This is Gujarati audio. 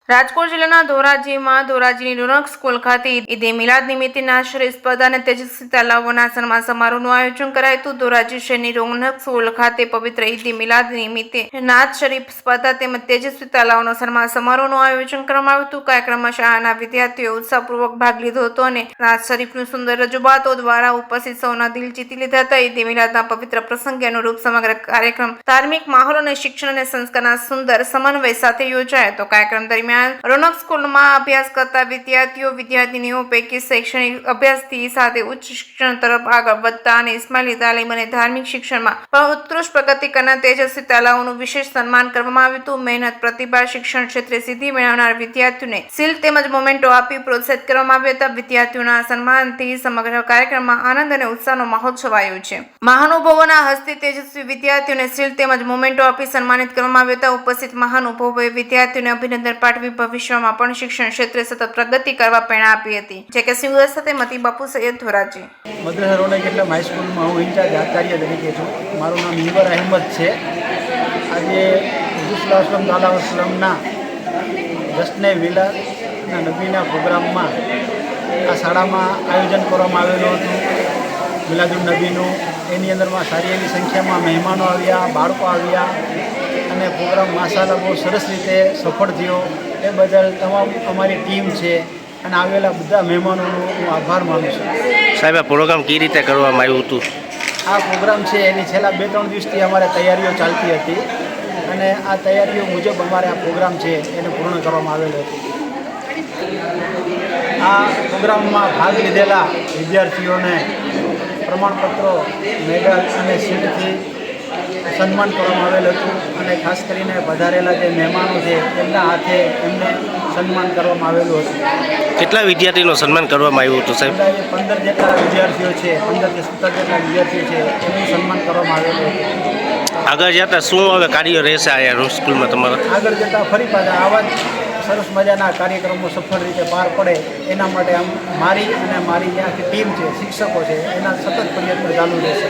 રાજકોટ જિલ્લાના ધોરાજીમાં ધોરાજીની રોનક સ્કૂલ ખાતે ઈદે મિલાદ નિમિત્તે નાશરી સ્પર્ધા અને તેજસ્વી તાલાઓના સન્માન સમારોહનું આયોજન કરાયું હતું। ધોરાજી શહેરની રોનક સ્કૂલ ખાતે પવિત્ર ઈદે મિલાદ નિમિત્તે નાત શરીફ સ્પર્ધા તેમજ તેજસ્વી તાલાઓનો સન્માન સમારોહનું આયોજન કરવામાં આવ્યું હતું। કાર્યક્રમમાં શાળાના વિદ્યાર્થીઓએ ઉત્સાહપૂર્વક ભાગ લીધો હતો અને નાત શરીફનું સુંદર રજૂઆતો દ્વારા ઉપસ્થિત સૌના દિલ જીતી લીધા હતા। ઈદે મિલાદના પવિત્ર પ્રસંગે અનુરૂપ સમગ્ર કાર્યક્રમ ધાર્મિક માહોલ અને શિક્ષણ અને સંસ્કારના સુંદર સમન્વય સાથે યોજાયો હતો। કાર્યક્રમ દરમિયાન રોનક સ્કૂલમાં અભ્યાસ કરતા વિદ્યાર્થીઓ પૈકી શૈક્ષણિક અભ્યાસથી સાથે ઉચ્ચ શિક્ષણ તરફ આગળ વધતા અને ઇસ્માઇલી તાલીમ અને ધાર્મિક શિક્ષણમાં પણ ઉત્કૃષ્ટ પ્રગતિ કરનાર તેજસ્વી તાલાઓનું વિશેષ સન્માન કરવામાં આવ્યું હતું। મહેનત, પ્રતિભા, શિક્ષણ ક્ષેત્રે સિદ્ધિ મેળવનાર વિદ્યાર્થીઓને સીલ તેમજ મોમેન્ટો આપી પ્રોત્સાહિત કરવામાં આવ્યા હતા। વિદ્યાર્થીઓના સન્માનથી સમગ્ર કાર્યક્રમમાં આનંદ અને ઉત્સાહનો માહોલ છવાયો છે। મહાનુભાવોના હસ્તે તેજસ્વી વિદ્યાર્થીઓને સીલ તેમજ મોમેન્ટો આપી સન્માનિત કરવામાં આવ્યા હતા। ઉપસ્થિત મહાનુભાવોએ વિદ્યાર્થીઓને અભિનંદન પાઠવી ભવિષ્યમાં પણ શિક્ષણ ક્ષેત્રે સતત પ્રગતિ કરવા પ્રેરણા આપી હતી। જે કે સિંગર સાથે મતી બાપુ સૈયદ ધોરાજી મદ્રસા રોનક એટલે હાઈસ્કૂલમાં હું ઇન્ચાર્જ આચાર્ય તરીકે છું। મારું નામ યુબર અહેમદ છે। આજે હુઝુર તાલાવસલમના જશ્ને વિલાદના નબીના પ્રોગ્રામમાં આ શાળામાં આયોજન કરવામાં આવેલું હતું મિલાદુન નબીનું। એની અંદરમાં સારી એવી સંખ્યામાં મહેમાનો આવ્યા, બાળકો આવ્યા અને પ્રોગ્રામ માશાલ્લાહ બહુ સરસ રીતે સફળ થયો। એ બદલ તમામ અમારી ટીમ છે અને આવેલા બધા મહેમાનોનો હું આભાર માનું છું। સાહેબ, આ પ્રોગ્રામ કઈ રીતે કરવામાં આવ્યું હતું? આ પ્રોગ્રામ છે એની છેલ્લા 2-3 દિવસથી અમારે તૈયારીઓ ચાલતી હતી અને આ તૈયારીઓ મુજબ અમારે આ પ્રોગ્રામ છે એને પૂર્ણ કરવામાં આવેલો હતો। આ પ્રોગ્રામમાં ભાગ લીધેલા વિદ્યાર્થીઓને પ્રમાણપત્રો, મેડલ અને સીટથી સન્માન કરવામાં આવેલું હતું અને ખાસ કરીને વધારેલા જે મહેમાનો છે તેમના હાથે એમને સન્માન કરવામાં આવેલું હતું। કેટલા વિદ્યાર્થીનું સન્માન કરવામાં આવ્યું હતું સાહેબ? 15 જેટલા વિદ્યાર્થીઓ છે, 15 થી 17 જેટલા વિદ્યાર્થીઓ છે એનું સન્માન કરવામાં આવેલું હતું। આગળ જતાં શું હવે કાર્ય રહેશે આ સ્કૂલમાં તમારા? આગળ જતાં ફરી પાછા આવા જ સરસ મજાના કાર્યક્રમો સફળ રીતે પાર પડે એના માટે મારી અને મારી જે આખી ટીમ છે, શિક્ષકો છે, એના સતત પ્રયત્નો ચાલુ રહેશે।